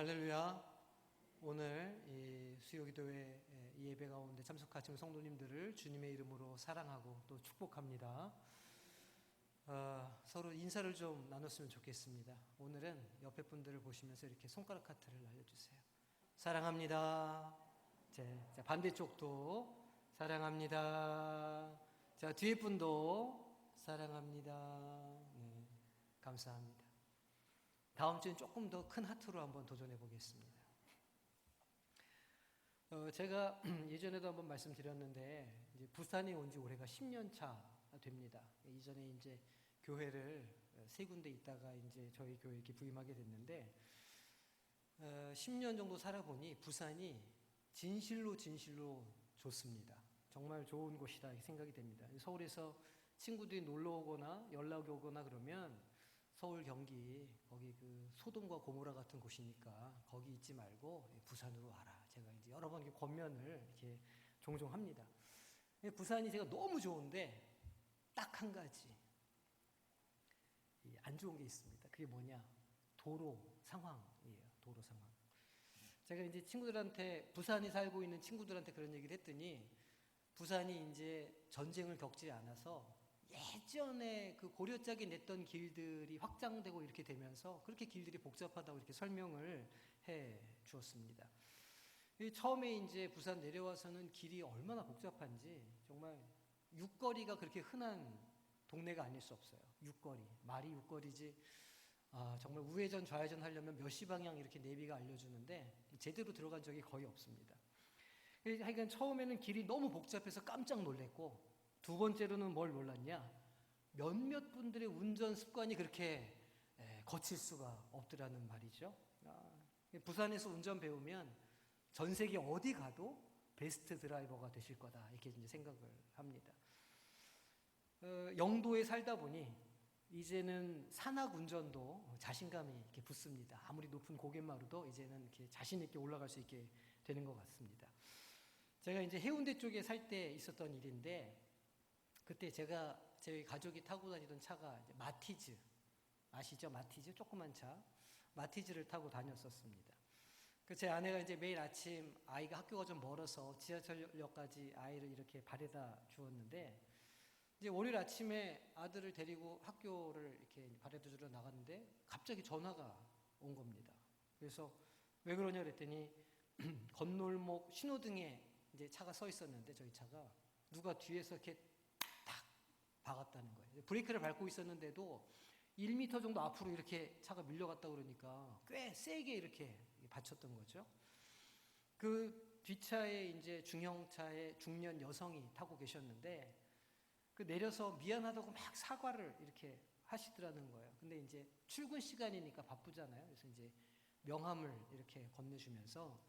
할렐루야. 오늘 이 수요기도회 이 예배 가운데 참석하신 성도님들을 주님의 이름으로 사랑하고 또 축복합니다. 서로 인사를 좀 나눴으면 좋겠습니다. 오늘은 옆에 분들을 보시면서 이렇게 손가락 하트를 날려주세요. 사랑합니다. 자, 반대쪽도 사랑합니다. 자, 뒤에 분도 사랑합니다. 네, 감사합니다. 다음 주엔 조금 더 큰 하트로 한번 도전해 보겠습니다. 제가 예전에도 한번 말씀드렸는데 이제 부산에 온 지 올해가 10년 차 됩니다. 이전에 이제 교회를 세 군데 있다가 이제 저희 교회에 이렇게 부임하게 됐는데 10년 정도 살아보니 부산이 진실로 좋습니다. 정말 좋은 곳이다 생각이 됩니다. 서울에서 친구들이 놀러 오거나 연락이 오거나 그러면 서울, 경기, 거기 그 소돔과 고모라 같은 곳이니까 거기 있지 말고 부산으로 와라. 제가 이제 여러 번 권면을 이렇게 종종 합니다. 부산이 제가 너무 좋은데 딱 한 가지 안 좋은 게 있습니다. 그게 뭐냐? 도로 상황이에요. 도로 상황. 제가 이제 친구들한테 부산에 살고 있는 친구들한테 그런 얘기를 했더니 부산이 이제 전쟁을 겪지 않아서 예전에 그 고려짝이 냈던 길들이 확장되고 이렇게 되면서 그렇게 길들이 복잡하다고 이렇게 설명을 해 주었습니다. 처음에 이제 부산 내려와서는 길이 얼마나 복잡한지 정말 육거리가 그렇게 흔한 동네가 아닐 수 없어요. 육거리, 말이 육거리지. 정말 우회전 좌회전 하려면 몇 시 방향 이렇게 내비가 알려주는데 제대로 들어간 적이 거의 없습니다. 하여간 처음에는 길이 너무 복잡해서 깜짝 놀랐고 두 번째로는 뭘 놀랐냐? 몇몇 분들의 운전 습관이 그렇게 거칠 수가 없더라는 말이죠. 부산에서 운전 배우면 전 세계 어디 가도 베스트 드라이버가 되실 거다 이렇게 이제 생각을 합니다. 영도에 살다 보니 이제는 산악 운전도 자신감이 이렇게 붙습니다. 아무리 높은 고갯마루도 이제는 이렇게 자신 있게 올라갈 수 있게 되는 것 같습니다. 제가 이제 해운대 쪽에 살 때 있었던 일인데 그때 저희 가족이 타고 다니던 차가 이제 마티즈 아시죠? 마티즈 조그만 차 마티즈를 타고 다녔었습니다. 제 아내가 이제 매일 아침 아이가 학교가 좀 멀어서 지하철역까지 아이를 이렇게 바래다 주었는데 이제 월요일 아침에 아들을 데리고 학교를 이렇게 바래다 주러 나갔는데 갑자기 전화가 온 겁니다. 그래서 왜 그러냐 그랬더니 건널목 신호등에 이제 차가 서 있었는데 저희 차가 누가 뒤에서 이렇게 탁 박았다는 거예요. 브레이크를 밟고 있었는데도 1m 정도 앞으로 이렇게 차가 밀려갔다 그러니까 꽤 세게 이렇게 받쳤던 거죠. 그 뒷차에 이제 중형차에 중년 여성이 타고 계셨는데 그 내려서 미안하다고 막 사과를 이렇게 하시더라는 거예요. 근데 이제 출근 시간이니까 바쁘잖아요. 그래서 이제 명함을 이렇게 건네주면서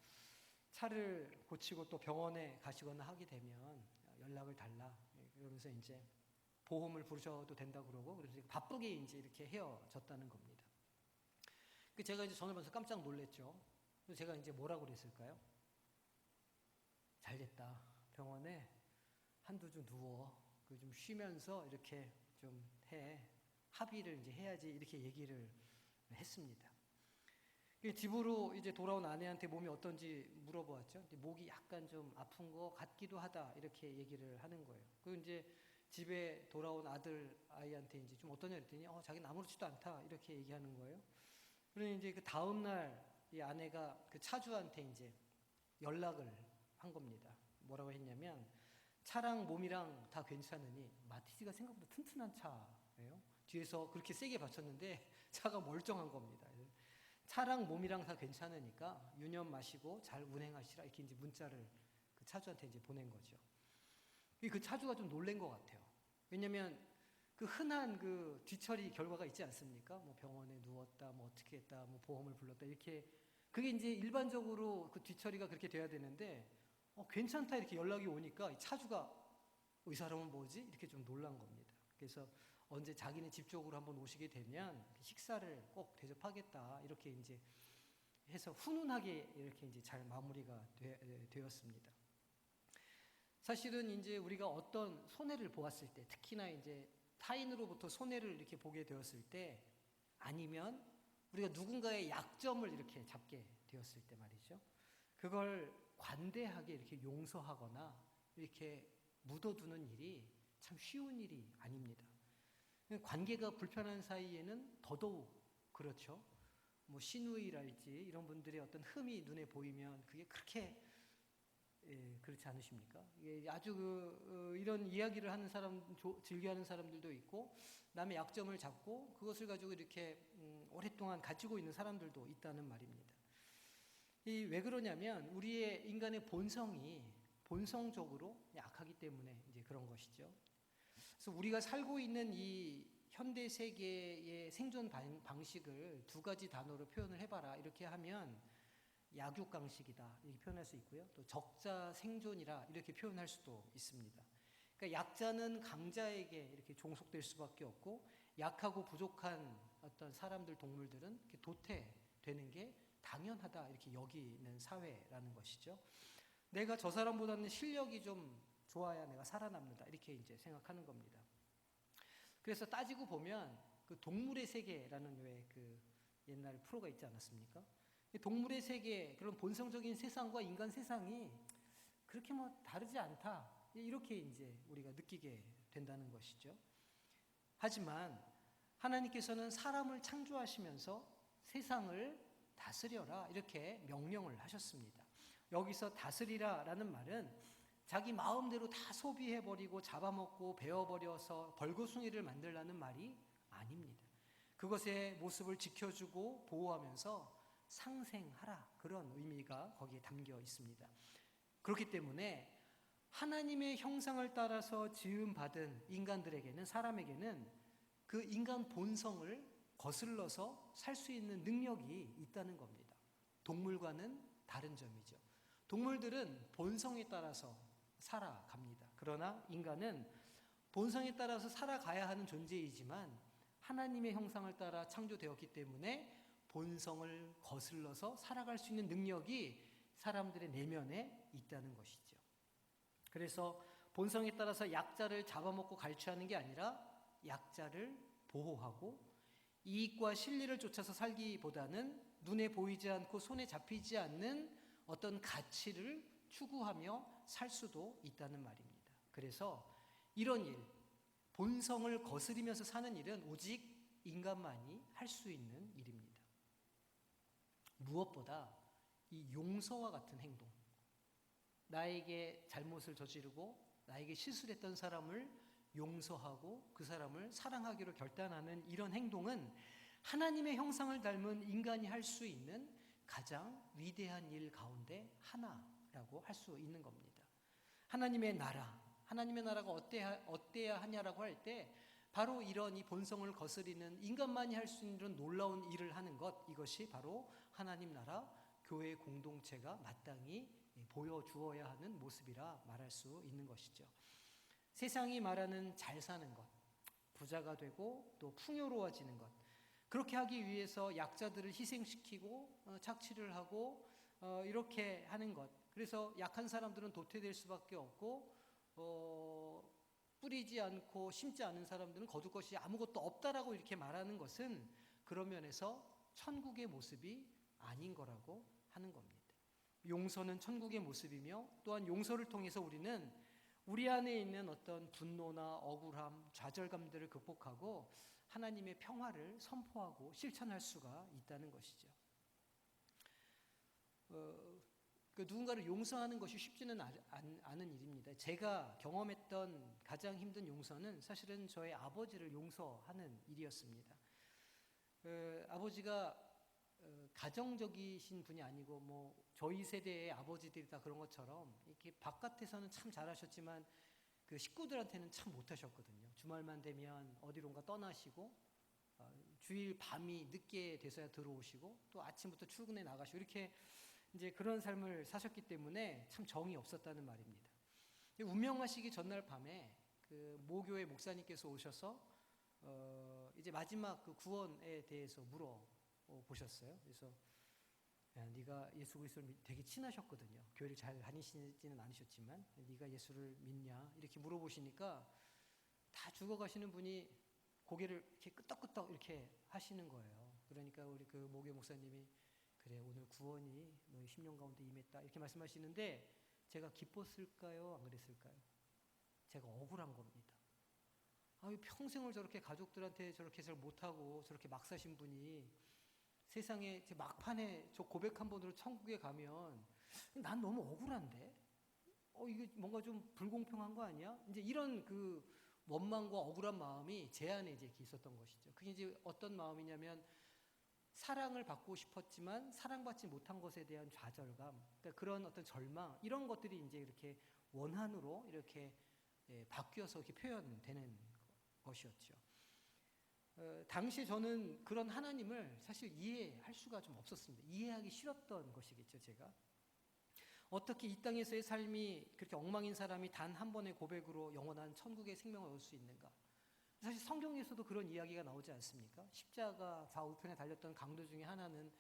차를 고치고 또 병원에 가시거나 하게 되면 연락을 달라. 그러면서 이제 보험을 부르셔도 된다 그러고 그래서 바쁘게 이제 이렇게 헤어졌다는 겁니다. 제가 이제 전화를 받아서 깜짝 놀랐죠. 그래서 제가 이제 뭐라고 그랬을까요? 잘 됐다. 병원에 한두 주 누워. 좀 쉬면서 이렇게 좀 합의를 이제 해야지 이렇게 얘기를 했습니다. 집으로 이제 돌아온 아내한테 몸이 어떤지 물어보았죠. 목이 약간 좀 아픈 것 같기도 하다 이렇게 얘기를 하는 거예요. 그리고 이제 집에 돌아온 아이한테 이제 좀 어떠냐 그랬더니 자기는 아무렇지도 않다 이렇게 얘기하는 거예요. 그러니 이제 그 다음 날 이 아내가 그 차주한테 이제 연락을 한 겁니다. 뭐라고 했냐면 차랑 몸이랑 다 괜찮으니 마티즈가 생각보다 튼튼한 차예요. 뒤에서 그렇게 세게 받쳤는데 차가 멀쩡한 겁니다. 차랑 몸이랑 다 괜찮으니까 유념 마시고 잘 운행하시라 이렇게 이제 문자를 그 차주한테 이제 보낸 거죠. 그 차주가 좀 놀란 것 같아요. 왜냐면 그 흔한 그 뒤처리 결과가 있지 않습니까? 뭐 병원에 누웠다, 뭐 어떻게 했다, 뭐 보험을 불렀다 이렇게 그게 이제 일반적으로 그 뒤처리가 그렇게 돼야 되는데 괜찮다 이렇게 연락이 오니까 이 차주가 이 사람은 뭐지? 이렇게 좀 놀란 겁니다. 그래서 언제 자기네 집 쪽으로 한번 오시게 되면 식사를 꼭 대접하겠다 이렇게 이제 해서 훈훈하게 이렇게 이제 잘 마무리가 되었습니다. 사실은 이제 우리가 어떤 손해를 보았을 때, 특히나 이제 타인으로부터 손해를 이렇게 보게 되었을 때, 아니면 우리가 누군가의 약점을 이렇게 잡게 되었을 때 말이죠. 그걸 관대하게 이렇게 용서하거나 이렇게 묻어두는 일이 참 쉬운 일이 아닙니다. 관계가 불편한 사이에는 더더욱 그렇죠. 뭐 시누이랄지 이런 분들의 어떤 흠이 눈에 보이면 그게 그렇게 그렇지 않으십니까? 아주 이런 이야기를 하는 사람, 즐겨하는 사람들도 있고 남의 약점을 잡고 그것을 가지고 이렇게 오랫동안 가지고 있는 사람들도 있다는 말입니다. 왜 그러냐면 우리의 인간의 본성이 본성적으로 약하기 때문에 이제 그런 것이죠. 그래서 우리가 살고 있는 이 현대 세계의 생존 방식을 두 가지 단어로 표현을 해봐라 이렇게 하면 약육강식이다 이렇게 표현할 수 있고요. 또 적자 생존이라 이렇게 표현할 수도 있습니다. 그러니까 약자는 강자에게 이렇게 종속될 수밖에 없고 약하고 부족한 어떤 사람들, 동물들은 이렇게 도태되는 게 당연하다 이렇게 여기는 사회라는 것이죠. 내가 저 사람보다는 실력이 좀 좋아야 내가 살아남는다 이렇게 이제 생각하는 겁니다. 그래서 따지고 보면 그 동물의 세계라는 왜 그 옛날 프로가 있지 않았습니까? 동물의 세계 그런 본성적인 세상과 인간 세상이 그렇게 뭐 다르지 않다 이렇게 이제 우리가 느끼게 된다는 것이죠. 하지만 하나님께서는 사람을 창조하시면서 세상을 다스려라 이렇게 명령을 하셨습니다. 여기서 다스리라라는 말은 자기 마음대로 다 소비해버리고 잡아먹고 베어버려서 벌거숭이를 만들라는 말이 아닙니다. 그것의 모습을 지켜주고 보호하면서 상생하라 그런 의미가 거기에 담겨 있습니다. 그렇기 때문에 하나님의 형상을 따라서 지음받은 인간들에게는 사람에게는 그 인간 본성을 거슬러서 살 수 있는 능력이 있다는 겁니다. 동물과는 다른 점이죠. 동물들은 본성에 따라서 살아갑니다. 그러나 인간은 본성에 따라서 살아가야 하는 존재이지만 하나님의 형상을 따라 창조되었기 때문에 본성을 거슬러서 살아갈 수 있는 능력이 사람들의 내면에 있다는 것이죠. 그래서 본성에 따라서 약자를 잡아먹고 갈취하는 게 아니라 약자를 보호하고 이익과 실리를 쫓아서 살기보다는 눈에 보이지 않고 손에 잡히지 않는 어떤 가치를 추구하며 살 수도 있다는 말입니다. 그래서 이런 일, 본성을 거스리면서 사는 일은 오직 인간만이 할 수 있는 일입니다. 무엇보다 이 용서와 같은 행동, 나에게 잘못을 저지르고 나에게 실수를 했던 사람을 용서하고 그 사람을 사랑하기로 결단하는 이런 행동은 하나님의 형상을 닮은 인간이 할 수 있는 가장 위대한 일 가운데 하나라고 할 수 있는 겁니다. 하나님의 나라가 어때야 하냐라고 할 때 바로 이런 이 본성을 거스리는 인간만이 할 수 있는 이런 놀라운 일을 하는 것, 이것이 바로 하나님 나라 교회 공동체가 마땅히 보여주어야 하는 모습이라 말할 수 있는 것이죠. 세상이 말하는 잘 사는 것, 부자가 되고 또 풍요로워지는 것, 그렇게 하기 위해서 약자들을 희생시키고 착취를 하고 이렇게 하는 것, 그래서 약한 사람들은 도태될 수밖에 없고 뿌리지 않고 심지 않은 사람들은 거둘 것이 아무것도 없다라고 이렇게 말하는 것은 그런 면에서 천국의 모습이 아닌 거라고 하는 겁니다. 용서는 천국의 모습이며 또한 용서를 통해서 우리는 우리 안에 있는 어떤 분노나 억울함, 좌절감들을 극복하고 하나님의 평화를 선포하고 실천할 수가 있다는 것이죠. 누군가를 용서하는 것이 쉽지는 않은 일입니다. 제가 경험했던 가장 힘든 용서는 사실은 저의 아버지를 용서하는 일이었습니다. 아버지가 가정적이신 분이 아니고 뭐 저희 세대의 아버지들이 다 그런 것처럼 이렇게 바깥에서는 참 잘하셨지만 그 식구들한테는 참 못하셨거든요. 주말만 되면 어디론가 떠나시고 주일 밤이 늦게 돼서야 들어오시고 또 아침부터 출근해 나가시고 이렇게 이제 그런 삶을 사셨기 때문에 참 정이 없었다는 말입니다. 운명하시기 전날 밤에 그 모교의 목사님께서 오셔서 이제 마지막 그 구원에 대해서 물어보셨어요. 그래서 야, 네가 예수 그리스도를 되게 친하셨거든요. 교회를 잘 다니시지는 않으셨지만 네가 예수를 믿냐 이렇게 물어보시니까 다 죽어가시는 분이 고개를 이렇게 끄덕끄덕 이렇게 하시는 거예요. 그러니까 우리 그 모교 목사님이 그래 오늘 구원이 너의 심령 가운데 임했다 이렇게 말씀하시는데 제가 기뻤을까요? 안 그랬을까요? 제가 억울한 겁니다. 아유 평생을 저렇게 가족들한테 저렇게 잘 못하고 저렇게 막 사신 분이 세상에 제 막판에 저 고백 한 번으로 천국에 가면 난 너무 억울한데 이게 뭔가 좀 불공평한 거 아니야? 이제 이런 그 원망과 억울한 마음이 제 안에 이제 있었던 것이죠. 그게 이제 어떤 마음이냐면 사랑을 받고 싶었지만 사랑받지 못한 것에 대한 좌절감, 그러니까 그런 어떤 절망 이런 것들이 이제 이렇게 원한으로 이렇게 바뀌어서 이렇게 표현되는 것이었죠. 당시 저는 그런 하나님을 사실 이해할 수가 좀 없었습니다. 이해하기 싫었던 것이겠죠, 제가. 어떻게 이 땅에서의 삶이 그렇게 엉망인 사람이 단 한 번의 고백으로 영원한 천국의 생명을 얻을 수 있는가? 사실 성경에서도 그런 이야기가 나오지 않습니까? 십자가 좌우편에 달렸던 강도 중에 하나는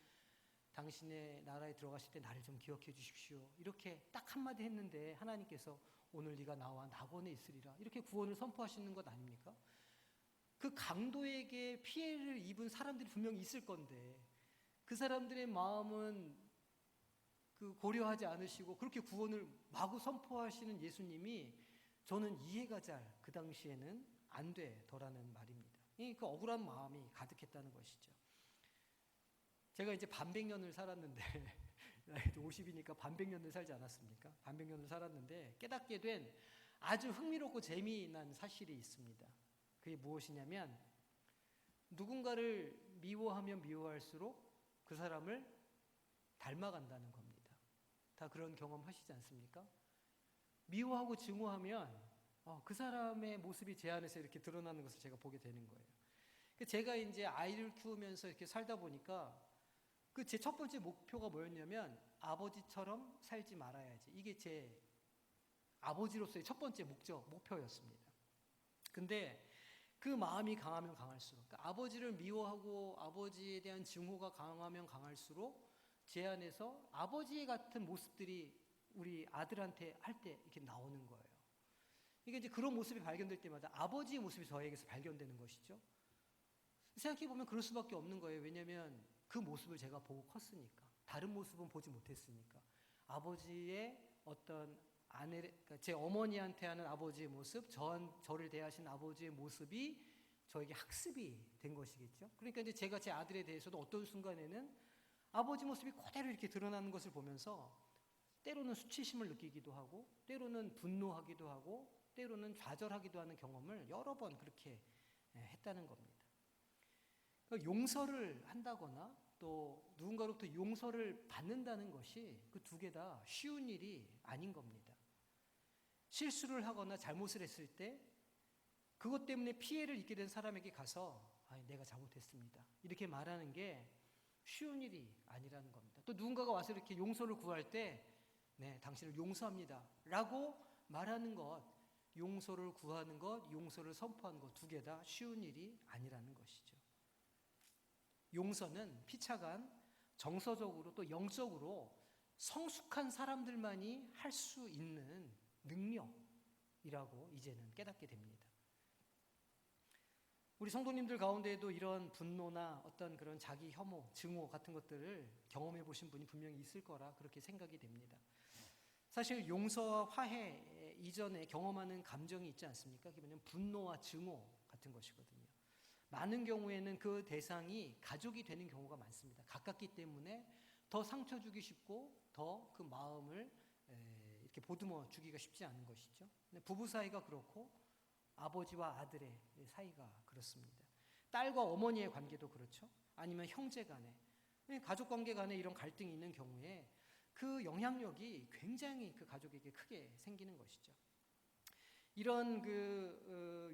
당신의 나라에 들어가실 때 나를 좀 기억해 주십시오. 이렇게 딱 한마디 했는데 하나님께서 오늘 네가 나와 낙원에 있으리라. 이렇게 구원을 선포하시는 것 아닙니까? 그 강도에게 피해를 입은 사람들이 분명히 있을 건데 그 사람들의 마음은 그 고려하지 않으시고 그렇게 구원을 마구 선포하시는 예수님이 저는 이해가 잘 그 당시에는 안 되더라는 말입니다. 그 억울한 마음이 가득했다는 것이죠. 제가 이제 반백년을 살았는데 나이도 50이니까 반백년을 살지 않았습니까? 반백년을 살았는데 깨닫게 된 아주 흥미롭고 재미난 사실이 있습니다. 그게 무엇이냐면 누군가를 미워하면 미워할수록 그 사람을 닮아간다는 겁니다. 다 그런 경험 하시지 않습니까? 미워하고 증오하면 그 사람의 모습이 제 안에서 이렇게 드러나는 것을 제가 보게 되는 거예요. 제가 이제 아이를 키우면서 이렇게 살다 보니까 그 제 첫 번째 목표가 뭐였냐면 아버지처럼 살지 말아야지. 이게 제 아버지로서의 첫 번째 목표였습니다. 근데 그 마음이 강하면 강할수록 그러니까 아버지를 미워하고 아버지에 대한 증오가 강하면 강할수록 제 안에서 아버지 같은 모습들이 우리 아들한테 할 때 이렇게 나오는 거예요. 이게 이제 그런 모습이 발견될 때마다 아버지의 모습이 저에게서 발견되는 것이죠. 생각해보면 그럴 수밖에 없는 거예요. 왜냐하면 그 모습을 제가 보고 컸으니까. 다른 모습은 보지 못했으니까. 아버지의 어떤 그러니까 제 어머니한테 하는 아버지의 모습, 저를 대하신 아버지의 모습이 저에게 학습이 된 것이겠죠. 그러니까 이제 제가 제 아들에 대해서도 어떤 순간에는 아버지 모습이 그대로 이렇게 드러나는 것을 보면서 때로는 수치심을 느끼기도 하고, 때로는 분노하기도 하고, 때로는 좌절하기도 하는 경험을 여러 번 그렇게 했다는 겁니다. 그러니까 용서를 한다거나 또 누군가로부터 용서를 받는다는 것이 그 두 개 다 쉬운 일이 아닌 겁니다. 실수를 하거나 잘못을 했을 때 그것 때문에 피해를 입게 된 사람에게 가서 내가 잘못했습니다. 이렇게 말하는 게 쉬운 일이 아니라는 겁니다. 또 누군가가 와서 이렇게 용서를 구할 때 네, 당신을 용서합니다. 라고 말하는 것, 용서를 구하는 것, 용서를 선포하는 것 두 개 다 쉬운 일이 아니라는 것이죠. 용서는 피차간 정서적으로 또 영적으로 성숙한 사람들만이 할 수 있는 능력이라고 이제는 깨닫게 됩니다. 우리 성도님들 가운데에도 이런 분노나 어떤 그런 자기 혐오, 증오 같은 것들을 경험해 보신 분이 분명히 있을 거라 그렇게 생각이 됩니다. 사실 용서와 화해 이전에 경험하는 감정이 있지 않습니까? 그게 뭐냐면 분노와 증오 같은 것이거든요. 많은 경우에는 그 대상이 가족이 되는 경우가 많습니다. 가깝기 때문에 더 상처 주기 쉽고 더 그 마음을 이렇게 보듬어 주기가 쉽지 않은 것이죠. 부부 사이가 그렇고 아버지와 아들의 사이가 그렇습니다. 딸과 어머니의 관계도 그렇죠. 아니면 형제 간에, 가족 관계 간에 이런 갈등이 있는 경우에 그 영향력이 굉장히 그 가족에게 크게 생기는 것이죠. 이런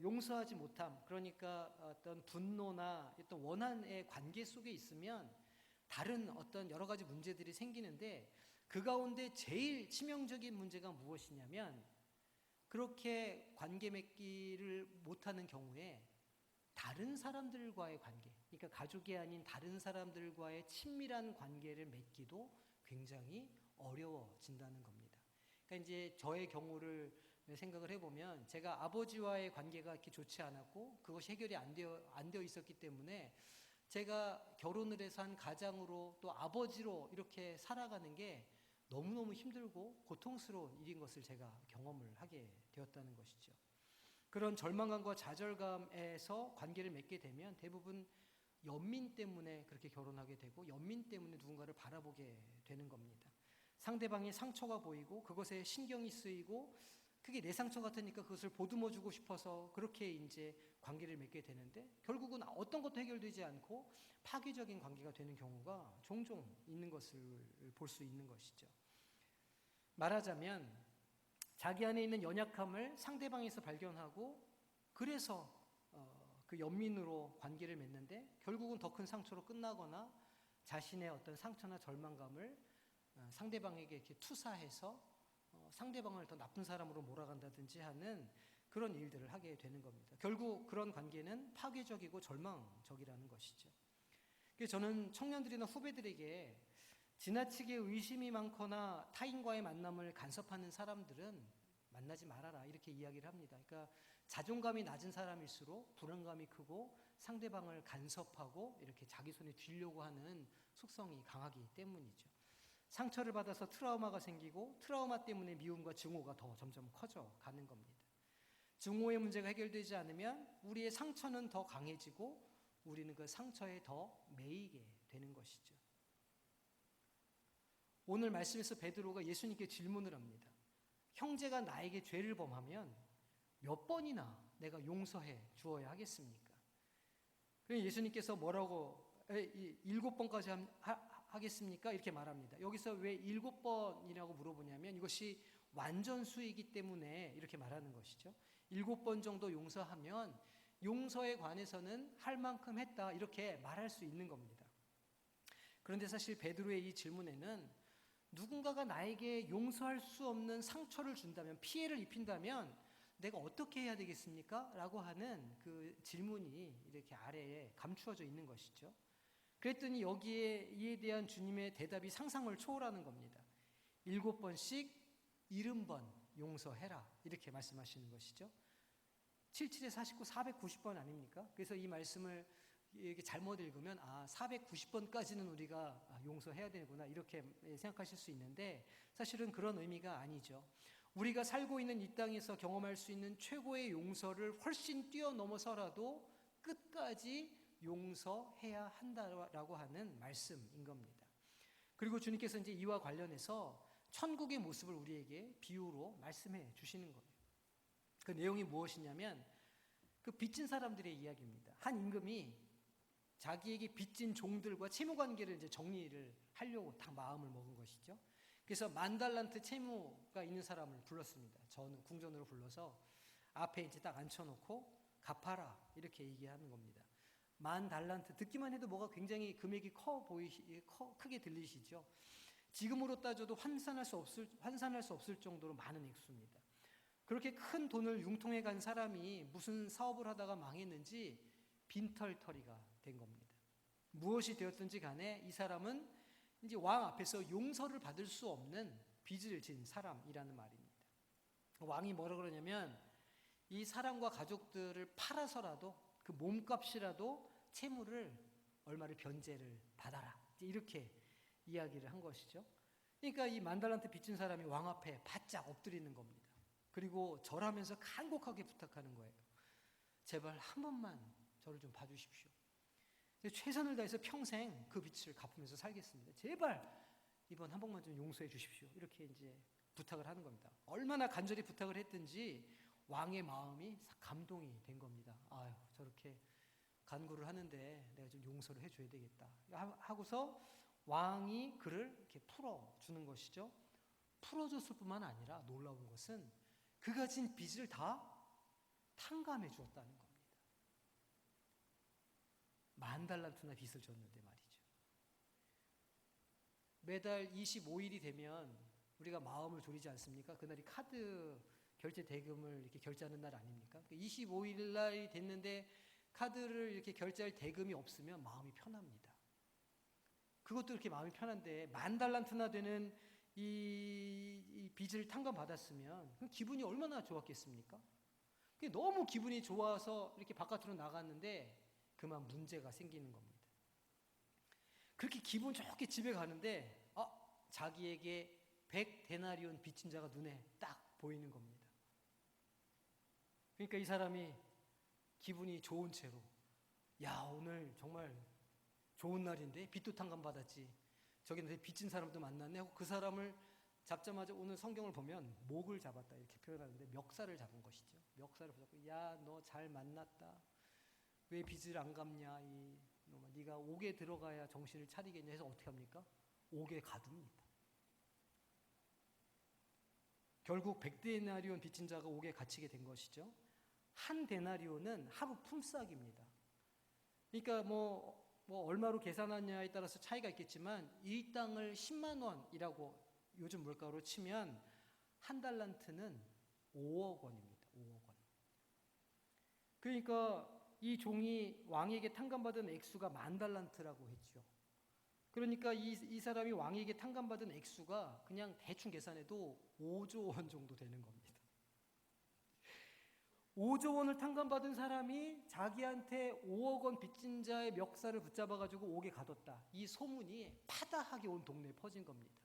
용서하지 못함, 그러니까 어떤 분노나 어떤 원한의 관계 속에 있으면 다른 어떤 여러 가지 문제들이 생기는데 그 가운데 제일 치명적인 문제가 무엇이냐면 그렇게 관계 맺기를 못하는 경우에 다른 사람들과의 관계, 그러니까 가족이 아닌 다른 사람들과의 친밀한 관계를 맺기도 굉장히 어려워진다는 겁니다. 그러니까 이제 저의 경우를 생각을 해보면 제가 아버지와의 관계가 이렇게 좋지 않았고 그것이 해결이 안 되어 있었기 때문에 제가 결혼을 해서 한 가장으로 또 아버지로 이렇게 살아가는 게 너무너무 힘들고 고통스러운 일인 것을 제가 경험을 하게 되었다는 것이죠. 그런 절망감과 좌절감에서 관계를 맺게 되면 대부분 연민 때문에 그렇게 결혼하게 되고 연민 때문에 누군가를 바라보게 되는 겁니다. 상대방의 상처가 보이고 그것에 신경이 쓰이고 그게 내 상처 같으니까 그것을 보듬어주고 싶어서 그렇게 이제 관계를 맺게 되는데 결국은 어떤 것도 해결되지 않고 파괴적인 관계가 되는 경우가 종종 있는 것을 볼 수 있는 것이죠. 말하자면 자기 안에 있는 연약함을 상대방에서 발견하고 그래서 그 연민으로 관계를 맺는데 결국은 더 큰 상처로 끝나거나 자신의 어떤 상처나 절망감을 상대방에게 이렇게 투사해서 상대방을 더 나쁜 사람으로 몰아간다든지 하는 그런 일들을 하게 되는 겁니다. 결국 그런 관계는 파괴적이고 절망적이라는 것이죠. 그래서 저는 청년들이나 후배들에게 지나치게 의심이 많거나 타인과의 만남을 간섭하는 사람들은 만나지 말아라 이렇게 이야기를 합니다. 그러니까 자존감이 낮은 사람일수록 불안감이 크고 상대방을 간섭하고 이렇게 자기 손에 쥐려고 하는 속성이 강하기 때문이죠. 상처를 받아서 트라우마가 생기고 트라우마 때문에 미움과 증오가 더 점점 커져 가는 겁니다. 증오의 문제가 해결되지 않으면 우리의 상처는 더 강해지고 우리는 그 상처에 더 매이게 되는 것이죠. 오늘 말씀에서 베드로가 예수님께 질문을 합니다. 형제가 나에게 죄를 범하면 몇 번이나 내가 용서해 주어야 하겠습니까? 그래서 예수님께서 뭐라고 7번까지 하겠습니까? 이렇게 말합니다. 여기서 왜 7번이라고 물어보냐면 이것이 완전수이기 때문에 이렇게 말하는 것이죠. 7번 정도 용서하면 용서에 관해서는 할 만큼 했다 이렇게 말할 수 있는 겁니다. 그런데 사실 베드로의 이 질문에는 누군가가 나에게 용서할 수 없는 상처를 준다면 피해를 입힌다면 내가 어떻게 해야 되겠습니까? 라고 하는 그 질문이 이렇게 아래에 감추어져 있는 것이죠. 그랬더니 여기에 이에 대한 주님의 대답이 상상을 초월하는 겁니다. 7번씩 70번 용서해라 이렇게 말씀하시는 것이죠. 77에 49, 490번 아닙니까? 그래서 이 말씀을 이렇게 잘못 읽으면 490번까지는 우리가 용서해야 되구나 이렇게 생각하실 수 있는데 사실은 그런 의미가 아니죠. 우리가 살고 있는 이 땅에서 경험할 수 있는 최고의 용서를 훨씬 뛰어넘어서라도 끝까지 용서해야 한다라고 하는 말씀인 겁니다. 그리고 주님께서 이제 이와 관련해서 천국의 모습을 우리에게 비유로 말씀해 주시는 거예요. 그 내용이 무엇이냐면 그 빚진 사람들의 이야기입니다. 한 임금이 자기에게 빚진 종들과 채무 관계를 이제 정리를 하려고 딱 마음을 먹은 것이죠. 그래서 10,000달란트 채무가 있는 사람을 불렀습니다. 궁전으로 불러서 앞에 이제 딱 앉혀놓고 갚아라 이렇게 얘기하는 겁니다. 10,000달란트 듣기만 해도 뭐가 굉장히 금액이 크게 들리시죠. 지금으로 따져도 환산할 수 없을 정도로 많은 액수입니다. 그렇게 큰 돈을 융통해 간 사람이 무슨 사업을 하다가 망했는지 빈털터리가 된 겁니다. 무엇이 되었든지 간에 이 사람은 이제 왕 앞에서 용서를 받을 수 없는 빚을 진 사람이라는 말입니다. 왕이 뭐라 그러냐면 이 사람과 가족들을 팔아서라도 그 몸값이라도 채무를 얼마를 변제를 받아라 이렇게 이야기를 한 것이죠. 그러니까 이 10,000달란트 빚진 사람이 왕 앞에 바짝 엎드리는 겁니다. 그리고 절하면서 간곡하게 부탁하는 거예요. 제발 한 번만 저를 좀 봐주십시오. 최선을 다해서 평생 그 빚을 갚으면서 살겠습니다. 제발 이번 한 번만 좀 용서해 주십시오. 이렇게 이제 부탁을 하는 겁니다. 얼마나 간절히 부탁을 했든지 왕의 마음이 감동이 된 겁니다. 아유, 저렇게 간구를 하는데 내가 좀 용서를 해줘야 되겠다. 하고서 왕이 그를 이렇게 풀어주는 것이죠. 풀어줬을 뿐만 아니라 놀라운 것은 그가 진 빚을 다 탕감해 주었다는 겁니다. 10,000달란트나 빚을 졌는데 말이죠. 매달 25일이 되면 우리가 마음을 졸이지 않습니까? 그날이 카드 결제 대금을 이렇게 결제하는 날 아닙니까? 25일 날이 됐는데 카드를 이렇게 결제할 대금이 없으면 마음이 편합니다. 그것도 이렇게 마음이 편한데 10,000달란트나 되는 이 빚을 탕감받았으면 그 기분이 얼마나 좋았겠습니까? 너무 기분이 좋아서 이렇게 바깥으로 나갔는데 그만 문제가 생기는 겁니다. 그렇게 기분 좋게 집에 가는데 자기에게 100데나리온 빚진 자가 눈에 딱 보이는 겁니다. 그러니까 이 사람이 기분이 좋은 채로 오늘 정말 좋은 날인데 빚도 탕감받았지. 저기 내 빚진 사람도 만났네 하고 그 사람을 잡자마자 오늘 성경을 보면 목을 잡았다 이렇게 표현하는데 멱살을 잡은 것이죠. 멱살을 잡고 너 잘 만났다. 왜 빚을 안 갚냐 이놈아. 네가 옥에 들어가야 정신을 차리겠냐 해서 어떻게 합니까? 옥에 가둡니다. 결국 100데나리온 빚진 자가 옥에 갇히게 된 것이죠. 한 데나리온은 하루 품삯입니다. 그러니까 뭐 얼마로 계산하냐에 따라서 차이가 있겠지만 이 땅을 10만 원이라고 요즘 물가로 치면 한 달란트는 5억 원입니다. 5억 원. 그러니까 이 종이 왕에게 탕감받은 액수가 10,000달란트라고 했죠. 그러니까 이 사람이 왕에게 탕감받은 액수가 그냥 대충 계산해도 5조 원 정도 되는 겁니다. 5조 원을 탕감받은 사람이 자기한테 5억 원 빚진 자의 멱살을 붙잡아가지고 옥에 가뒀다. 이 소문이 파다하게 온 동네에 퍼진 겁니다.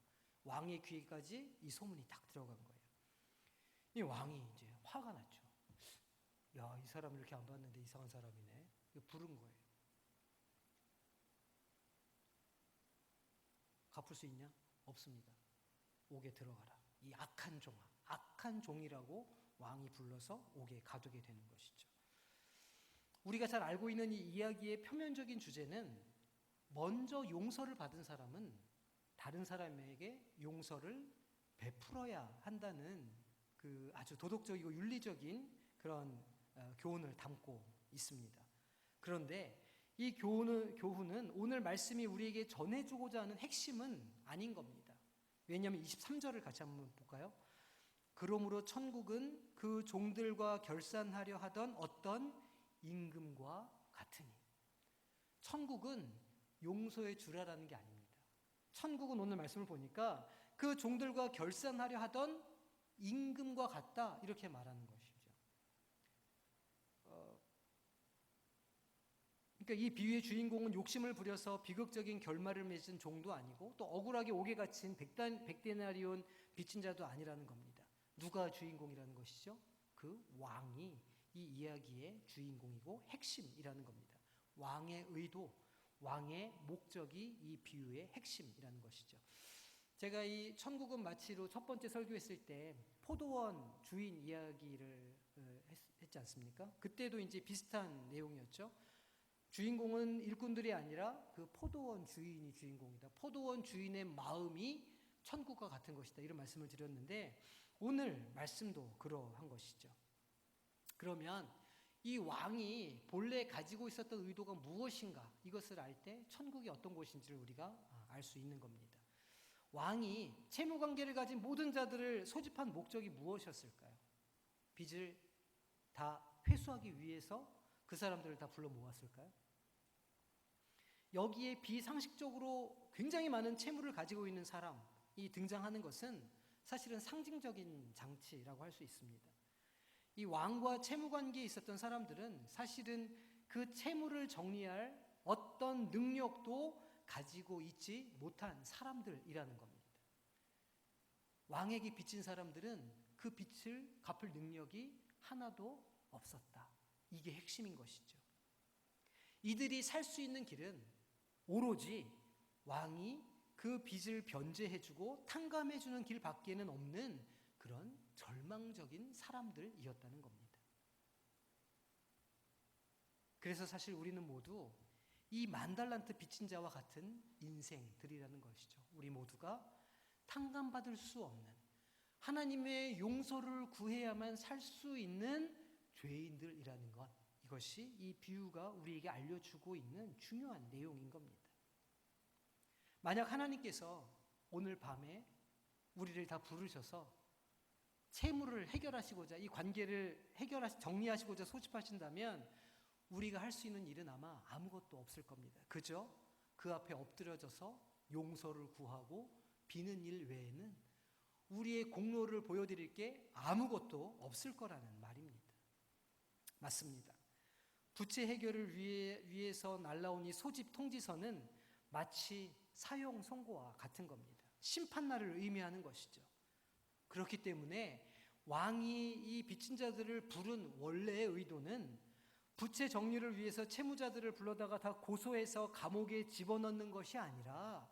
왕의 귀에까지 이 소문이 딱 들어간 거예요. 이 왕이 이제 화가 났죠. 이 사람을 이렇게 안 봤는데 이상한 사람이네. 부른 거예요. 갚을 수 있냐? 없습니다. 옥에 들어가라. 이 악한 종이라고 왕이 불러서 옥에 가두게 되는 것이죠. 우리가 잘 알고 있는 이 이야기의 표면적인 주제는 먼저 용서를 받은 사람은 다른 사람에게 용서를 베풀어야 한다는 그 아주 도덕적이고 윤리적인 그런 교훈을 담고 있습니다. 그런데 이 교훈은 오늘 말씀이 우리에게 전해주고자 하는 핵심은 아닌 겁니다. 왜냐하면 23절을 같이 한번 볼까요? 그러므로 천국은 그 종들과 결산하려 하던 어떤 임금과 같으니. 천국은 용서의 주라라는 게 아닙니다. 천국은 오늘 말씀을 보니까 그 종들과 결산하려 하던 임금과 같다 이렇게 말하는 것이죠. 그러니까 이 비유의 주인공은 욕심을 부려서 비극적인 결말을 맺은 종도 아니고 또 억울하게 옥에 갇힌 100데나리온 빚진 자도 아니라는 겁니다. 누가 주인공이라는 것이죠? 그 왕이 이 이야기의 주인공이고 핵심이라는 겁니다. 왕의 의도, 왕의 목적이 이 비유의 핵심이라는 것이죠. 제가 이 천국은 마치로 첫 번째 설교했을 때 포도원 주인 이야기를 했지 않습니까? 그때도 이제 비슷한 내용이었죠. 주인공은 일꾼들이 아니라 그 포도원 주인이 주인공이다. 포도원 주인의 마음이 천국과 같은 것이다. 이런 말씀을 드렸는데 오늘 말씀도 그러한 것이죠. 그러면 이 왕이 본래 가지고 있었던 의도가 무엇인가 이것을 알 때 천국이 어떤 곳인지를 우리가 알 수 있는 겁니다. 왕이 채무관계를 가진 모든 자들을 소집한 목적이 무엇이었을까요? 빚을 다 회수하기 위해서 그 사람들을 다 불러 모았을까요? 여기에 비상식적으로 굉장히 많은 채무를 가지고 있는 사람이 등장하는 것은 사실은 상징적인 장치라고 할 수 있습니다. 이 왕과 채무 관계에 있었던 사람들은 사실은 그 채무를 정리할 어떤 능력도 가지고 있지 못한 사람들이라는 겁니다. 왕에게 빚진 사람들은 그 빚을 갚을 능력이 하나도 없었다. 이게 핵심인 것이죠. 이들이 살 수 있는 길은 오로지 왕이 그 빚을 변제해주고 탕감해주는 길밖에는 없는 그런 절망적인 사람들이었다는 겁니다. 그래서 사실 우리는 모두 이 10,000달란트 빚진 자와 같은 인생들이라는 것이죠. 우리 모두가 탕감받을 수 없는 하나님의 용서를 구해야만 살 수 있는 죄인들이라는 것, 이것이 이 비유가 우리에게 알려주고 있는 중요한 내용인 겁니다. 만약 하나님께서 오늘 밤에 우리를 다 부르셔서 채무를 해결하시고자 이 관계를 정리하시고자 소집하신다면 우리가 할 수 있는 일은 아마 아무것도 없을 겁니다. 그저 그 앞에 엎드려져서 용서를 구하고 비는 일 외에는 우리의 공로를 보여드릴 게 아무것도 없을 거라는 말입니다. 맞습니다. 부채 해결을 위해서 날라온 이 소집 통지서는 마치 사형 선고와 같은 겁니다. 심판날을 의미하는 것이죠. 그렇기 때문에 왕이 이 빚진 자들을 부른 원래의 의도는 부채 정리를 위해서 채무자들을 불러다가 다 고소해서 감옥에 집어넣는 것이 아니라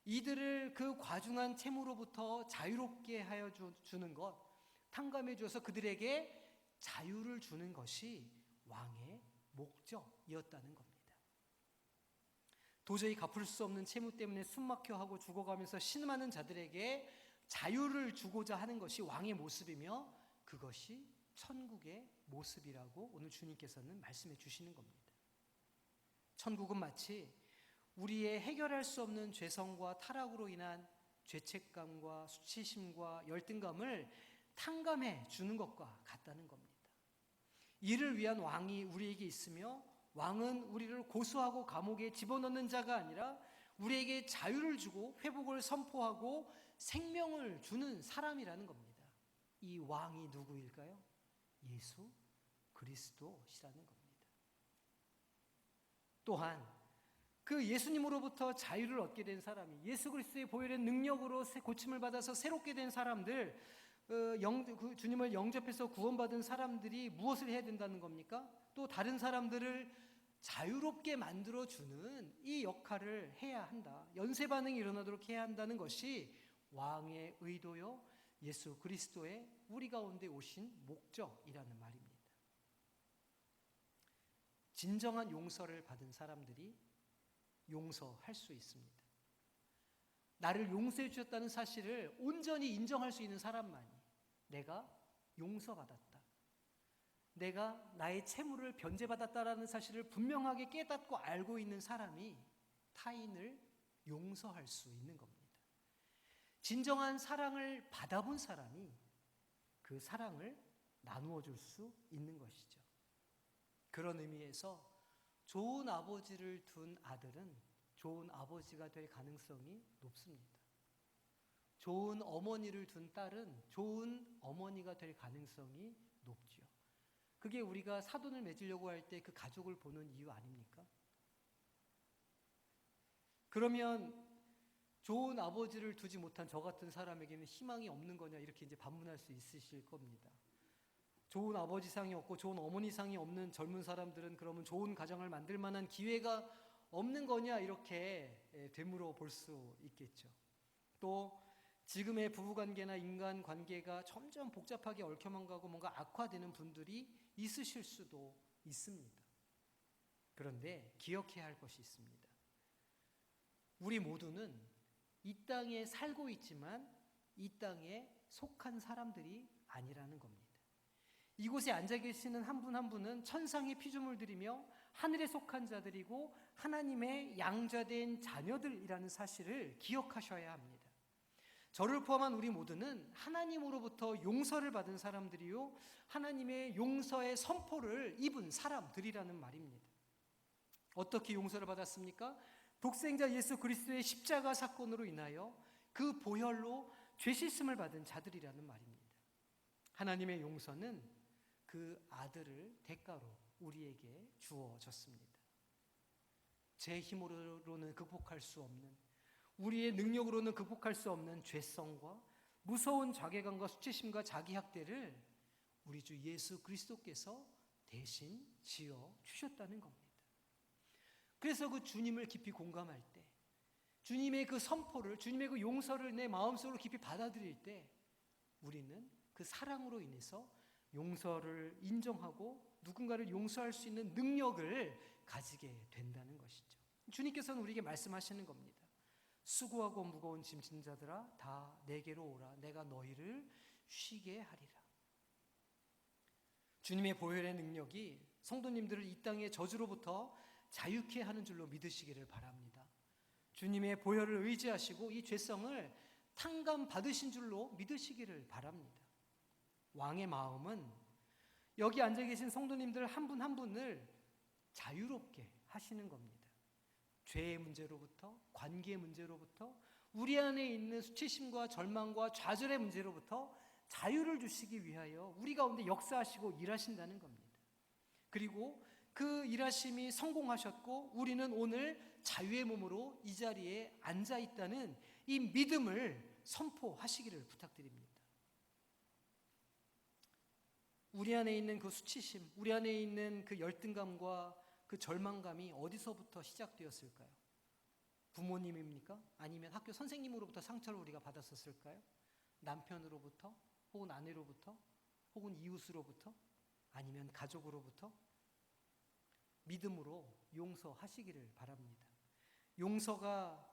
이들을 그 과중한 채무로부터 자유롭게 하여 주는 것, 탕감해 주어서 그들에게 자유를 주는 것이 왕의 목적이었다는 겁니다. 도저히 갚을 수 없는 채무 때문에 숨막혀 하고 죽어가면서 신음하는 자들에게 자유를 주고자 하는 것이 왕의 모습이며 그것이 천국의 모습이라고 오늘 주님께서는 말씀해 주시는 겁니다. 천국은 마치 우리의 해결할 수 없는 죄성과 타락으로 인한 죄책감과 수치심과 열등감을 탕감해 주는 것과 같다는 겁니다. 이를 위한 왕이 우리에게 있으며 왕은 우리를 고소하고 감옥에 집어넣는 자가 아니라 우리에게 자유를 주고 회복을 선포하고 생명을 주는 사람이라는 겁니다. 이 왕이 누구일까요? 예수 그리스도시라는 겁니다. 또한 그 예수님으로부터 자유를 얻게 된 사람이 예수 그리스도의 보혈의 능력으로 고침을 받아서 새롭게 된 사람들, 주님을 영접해서 구원받은 사람들이 무엇을 해야 된다는 겁니까? 또 다른 사람들을 자유롭게 만들어주는 이 역할을 해야 한다. 연쇄 반응이 일어나도록 해야 한다는 것이 왕의 의도요, 예수 그리스도의 우리 가운데 오신 목적이라는 말입니다. 진정한 용서를 받은 사람들이 용서할 수 있습니다. 나를 용서해 주셨다는 사실을 온전히 인정할 수 있는 사람만이 내가 용서받았다, 내가 나의 채무를 변제받았다라는 사실을 분명하게 깨닫고 알고 있는 사람이 타인을 용서할 수 있는 겁니다. 진정한 사랑을 받아본 사람이 그 사랑을 나누어 줄 수 있는 것이죠. 그런 의미에서 좋은 아버지를 둔 아들은 좋은 아버지가 될 가능성이 높습니다. 좋은 어머니를 둔 딸은 좋은 어머니가 될 가능성이 높죠. 그게 우리가 사돈을 맺으려고 할 때 그 가족을 보는 이유 아닙니까? 그러면 좋은 아버지를 두지 못한 저 같은 사람에게는 희망이 없는 거냐 이렇게 이제 반문할 수 있으실 겁니다. 좋은 아버지상이 없고 좋은 어머니상이 없는 젊은 사람들은 그러면 좋은 가정을 만들 만한 기회가 없는 거냐 이렇게 되물어 볼 수 있겠죠. 또 지금의 부부관계나 인간관계가 점점 복잡하게 얽혀만 가고 뭔가 악화되는 분들이 있으실 수도 있습니다. 그런데 기억해야 할 것이 있습니다. 우리 모두는 이 땅에 살고 있지만 이 땅에 속한 사람들이 아니라는 겁니다. 이곳에 앉아 계시는 한 분 한 분은 천상의 피조물 들이며 하늘에 속한 자들이고 하나님의 양자된 자녀들이라는 사실을 기억하셔야 합니다. 저를 포함한 우리 모두는 하나님으로부터 용서를 받은 사람들이요, 하나님의 용서의 선포를 입은 사람들이라는 말입니다. 어떻게 용서를 받았습니까? 독생자 예수 그리스도의 십자가 사건으로 인하여 그 보혈로 죄 씻음을 받은 자들이라는 말입니다. 하나님의 용서는 그 아들을 대가로 우리에게 주어졌습니다. 제 힘으로는 극복할 수 없는, 우리의 능력으로는 극복할 수 없는 죄성과 무서운 자괴감과 수치심과 자기학대를 우리 주 예수 그리스도께서 대신 지어 주셨다는 겁니다. 그래서 그 주님을 깊이 공감할 때, 주님의 그 선포를, 주님의 그 용서를 내 마음속으로 깊이 받아들일 때 우리는 그 사랑으로 인해서 용서를 인정하고 누군가를 용서할 수 있는 능력을 가지게 된다는 것이죠. 주님께서는 우리에게 말씀하시는 겁니다. 수고하고 무거운 짐진 자들아 다 내게로 오라. 내가 너희를 쉬게 하리라. 주님의 보혈의 능력이 성도님들을 이 땅의 저주로부터 자유케 하는 줄로 믿으시기를 바랍니다. 주님의 보혈을 의지하시고 이 죄성을 탕감 받으신 줄로 믿으시기를 바랍니다. 왕의 마음은 여기 앉아 계신 성도님들 한 분 한 분을 자유롭게 하시는 겁니다. 죄의 문제로부터, 관계의 문제로부터, 우리 안에 있는 수치심과 절망과 좌절의 문제로부터 자유를 주시기 위하여 우리 가운데 역사하시고 일하신다는 겁니다. 그리고 그 일하심이 성공하셨고 우리는 오늘 자유의 몸으로 이 자리에 앉아 있다는 이 믿음을 선포하시기를 부탁드립니다. 우리 안에 있는 그 수치심, 우리 안에 있는 그 열등감과 그 절망감이 어디서부터 시작되었을까요? 부모님입니까? 아니면 학교 선생님으로부터 상처를 우리가 받았었을까요? 남편으로부터? 혹은 아내로부터? 혹은 이웃으로부터? 아니면 가족으로부터? 믿음으로 용서하시기를 바랍니다. 용서가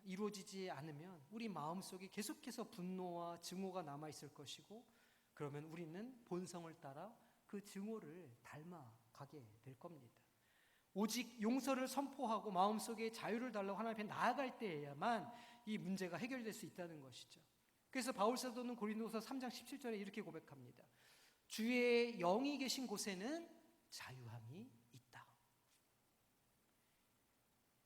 이루어지지 않으면 우리 마음속에 계속해서 분노와 증오가 남아있을 것이고, 그러면 우리는 본성을 따라 그 증오를 닮아가게 될 겁니다. 오직 용서를 선포하고 마음속에 자유를 달라고 하나님 앞에 나아갈 때에야만 이 문제가 해결될 수 있다는 것이죠. 그래서 바울 사도는 고린도서 3장 17절에 이렇게 고백합니다. 주의 영이 계신 곳에는 자유함이 있다.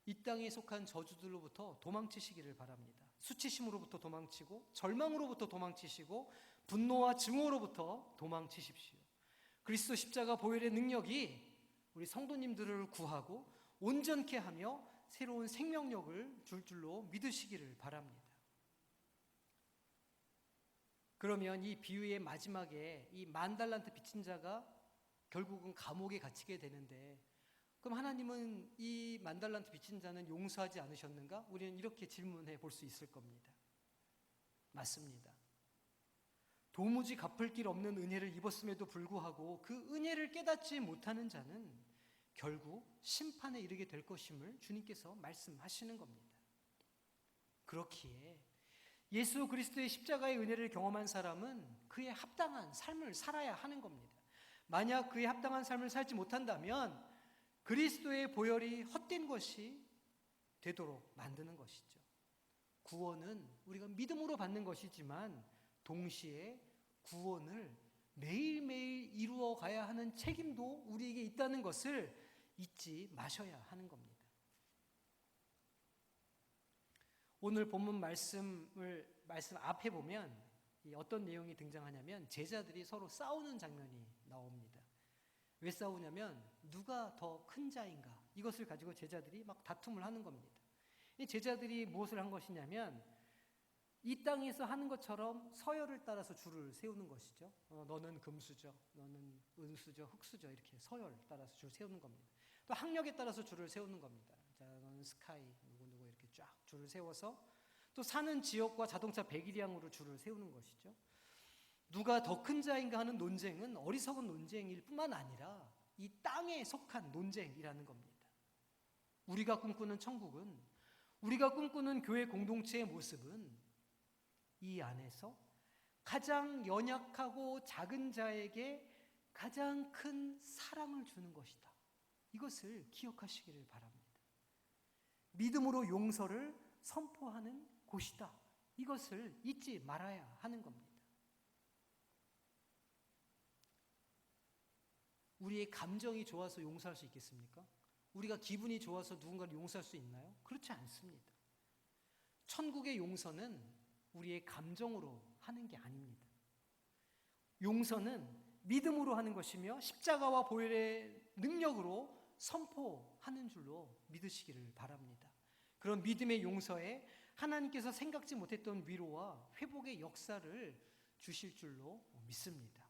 이 땅에 속한 저주들로부터 도망치시기를 바랍니다. 수치심으로부터 도망치고, 절망으로부터 도망치시고, 분노와 증오로부터 도망치십시오. 그리스도 십자가 보혈의 능력이 우리 성도님들을 구하고 온전케 하며 새로운 생명력을 줄 줄로 믿으시기를 바랍니다. 그러면 이 비유의 마지막에 이 10,000달란트 빚진 자가 결국은 감옥에 갇히게 되는데, 그럼 하나님은 이 10,000달란트 빚진 자는 용서하지 않으셨는가? 우리는 이렇게 질문해 볼 수 있을 겁니다. 맞습니다. 도무지 갚을 길 없는 은혜를 입었음에도 불구하고 그 은혜를 깨닫지 못하는 자는 결국 심판에 이르게 될 것임을 주님께서 말씀하시는 겁니다. 그렇기에 예수 그리스도의 십자가의 은혜를 경험한 사람은 그에 합당한 삶을 살아야 하는 겁니다. 만약 그에 합당한 삶을 살지 못한다면 그리스도의 보혈이 헛된 것이 되도록 만드는 것이죠. 구원은 우리가 믿음으로 받는 것이지만 동시에 구원을 매일매일 이루어 가야 하는 책임도 우리에게 있다는 것을 잊지 마셔야 하는 겁니다. 오늘 본문 말씀 앞에 보면 어떤 내용이 등장하냐면 제자들이 서로 싸우는 장면이 나옵니다. 왜 싸우냐면 누가 더 큰 자인가, 이것을 가지고 제자들이 막 다툼을 하는 겁니다. 이 제자들이 무엇을 한 것이냐면 이 땅에서 하는 것처럼 서열을 따라서 줄을 세우는 것이죠. 너는 금수저, 너는 은수저, 흙수저, 이렇게 서열 따라서 줄 세우는 겁니다. 또 학력에 따라서 줄을 세우는 겁니다. 자, 너는 스카이, 누구 이렇게 쫙 줄을 세워서 또 사는 지역과 자동차 배기량으로 줄을 세우는 것이죠. 누가 더 큰 자인가 하는 논쟁은 어리석은 논쟁일 뿐만 아니라 이 땅에 속한 논쟁이라는 겁니다. 우리가 꿈꾸는 천국은, 우리가 꿈꾸는 교회 공동체의 모습은 이 안에서 가장 연약하고 작은 자에게 가장 큰 사랑을 주는 것이다. 이것을 기억하시기를 바랍니다. 믿음으로 용서를 선포하는 곳이다. 이것을 잊지 말아야 하는 겁니다. 우리의 감정이 좋아서 용서할 수 있겠습니까? 우리가 기분이 좋아서 누군가를 용서할 수 있나요? 그렇지 않습니다. 천국의 용서는 우리의 감정으로 하는 게 아닙니다. 용서는 믿음으로 하는 것이며 십자가와 보혈의 능력으로 선포하는 줄로 믿으시기를 바랍니다. 그런 믿음의 용서에 하나님께서 생각지 못했던 위로와 회복의 역사를 주실 줄로 믿습니다.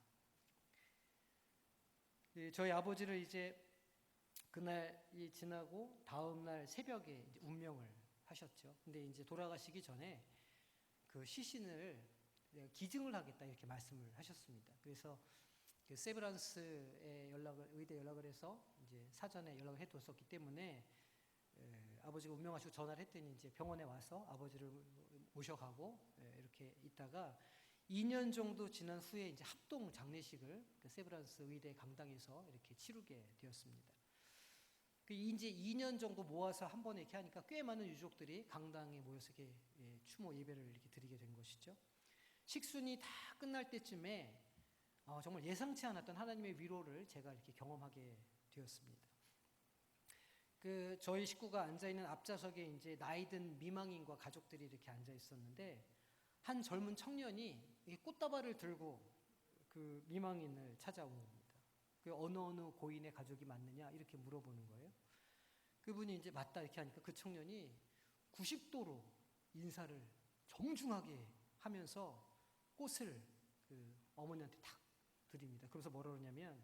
저희 아버지를 이제 그날이 지나고 다음 날 새벽에 이제 운명을 하셨죠. 근데 이제 돌아가시기 전에 그 시신을 기증을 하겠다 이렇게 말씀을 하셨습니다. 그래서 그 세브란스에 의대 연락을 해서 이제 사전에 연락을 해뒀었기 때문에 아버지가 운명하시고 전화를 했더니 이제 병원에 와서 아버지를 모셔가고 이렇게 있다가 2년 정도 지난 후에 이제 합동 장례식을 그 세브란스 의대 강당에서 이렇게 치르게 되었습니다. 그 이제 2년 정도 모아서 한 번에 이렇게 하니까 꽤 많은 유족들이 강당에 모여서 이렇게 추모 예배를 이렇게 드리게 된 것이죠. 식순이 다 끝날 때쯤에 정말 예상치 않았던 하나님의 위로를 제가 이렇게 경험하게 되었습니다. 그 저희 식구가 앉아 있는 앞좌석에 이제 나이든 미망인과 가족들이 이렇게 앉아 있었는데 한 젊은 청년이 꽃다발을 들고 그 미망인을 찾아온 겁니다. 그 어느 고인의 가족이 맞느냐 이렇게 물어보는 거예요. 그분이 이제 맞다 이렇게 하니까 그 청년이 90도로 인사를 정중하게 하면서 꽃을 그 어머니한테 탁 드립니다. 그러면서 뭐라 그러냐면,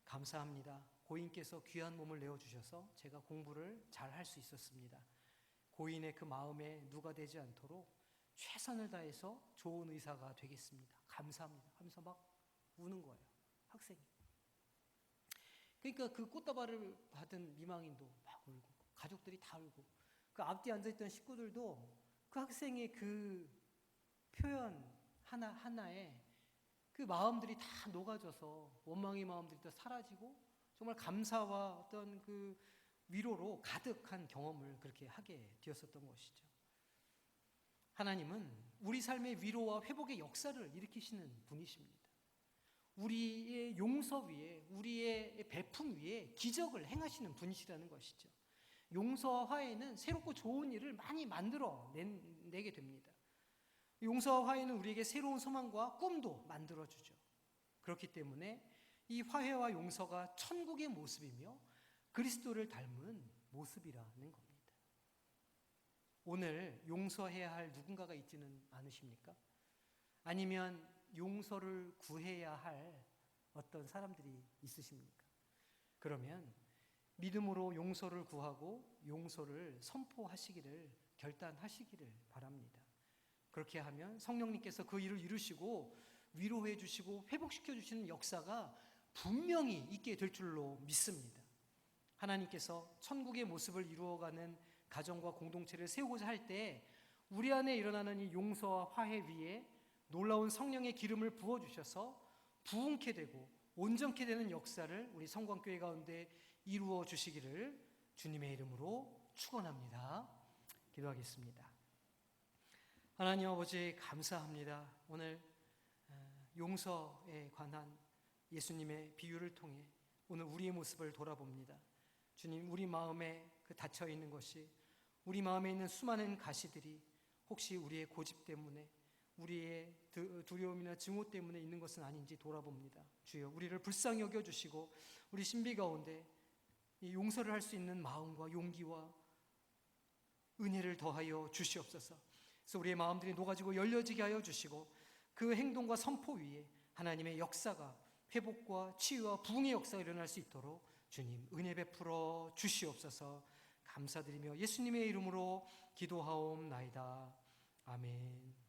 감사합니다. 고인께서 귀한 몸을 내어주셔서 제가 공부를 잘 할 수 있었습니다. 고인의 그 마음에 누가 되지 않도록 최선을 다해서 좋은 의사가 되겠습니다. 감사합니다. 하면서 막 우는 거예요, 학생이. 그러니까 그 꽃다발을 받은 미망인도 막 울고, 가족들이 다 울고, 그 앞뒤에 앉아있던 식구들도 그 학생의 그 표현 하나하나에 그 마음들이 다 녹아져서 원망의 마음들이 다 사라지고 정말 감사와 어떤 그 위로로 가득한 경험을 그렇게 하게 되었었던 것이죠. 하나님은 우리 삶의 위로와 회복의 역사를 일으키시는 분이십니다. 우리의 용서 위에, 우리의 베품 위에 기적을 행하시는 분이시라는 것이죠. 용서와 화해는 새롭고 좋은 일을 많이 만들어내게 됩니다. 용서와 화해는 우리에게 새로운 소망과 꿈도 만들어주죠. 그렇기 때문에 이 화해와 용서가 천국의 모습이며 그리스도를 닮은 모습이라는 겁니다. 오늘 용서해야 할 누군가가 있지는 않으십니까? 아니면 용서를 구해야 할 어떤 사람들이 있으십니까? 그러면 믿음으로 용서를 구하고 용서를 선포하시기를 결단하시기를 바랍니다. 그렇게 하면 성령님께서 그 일을 이루시고 위로해 주시고 회복시켜 주시는 역사가 분명히 있게 될 줄로 믿습니다. 하나님께서 천국의 모습을 이루어가는 가정과 공동체를 세우고자 할 때 우리 안에 일어나는 이 용서와 화해 위에 놀라운 성령의 기름을 부어주셔서 부흥케 되고 온전케 되는 역사를 우리 성광교회 가운데 이루어 주시기를 주님의 이름으로 축원합니다. 기도하겠습니다. 하나님 아버지, 감사합니다. 오늘 용서에 관한 예수님의 비유를 통해 오늘 우리의 모습을 돌아봅니다. 주님, 우리 마음에 그 닫혀 있는 것이, 우리 마음에 있는 수많은 가시들이 혹시 우리의 고집 때문에, 우리의 두려움이나 증오 때문에 있는 것은 아닌지 돌아봅니다. 주여, 우리를 불쌍히 여겨주시고 우리 신비 가운데 이 용서를 할 수 있는 마음과 용기와 은혜를 더하여 주시옵소서. 그래서 우리의 마음들이 녹아지고 열려지게 하여 주시고 그 행동과 선포 위에 하나님의 역사가, 회복과 치유와 부흥의 역사가 일어날 수 있도록 주님 은혜 베풀어 주시옵소서. 감사드리며 예수님의 이름으로 기도하옵나이다. 아멘.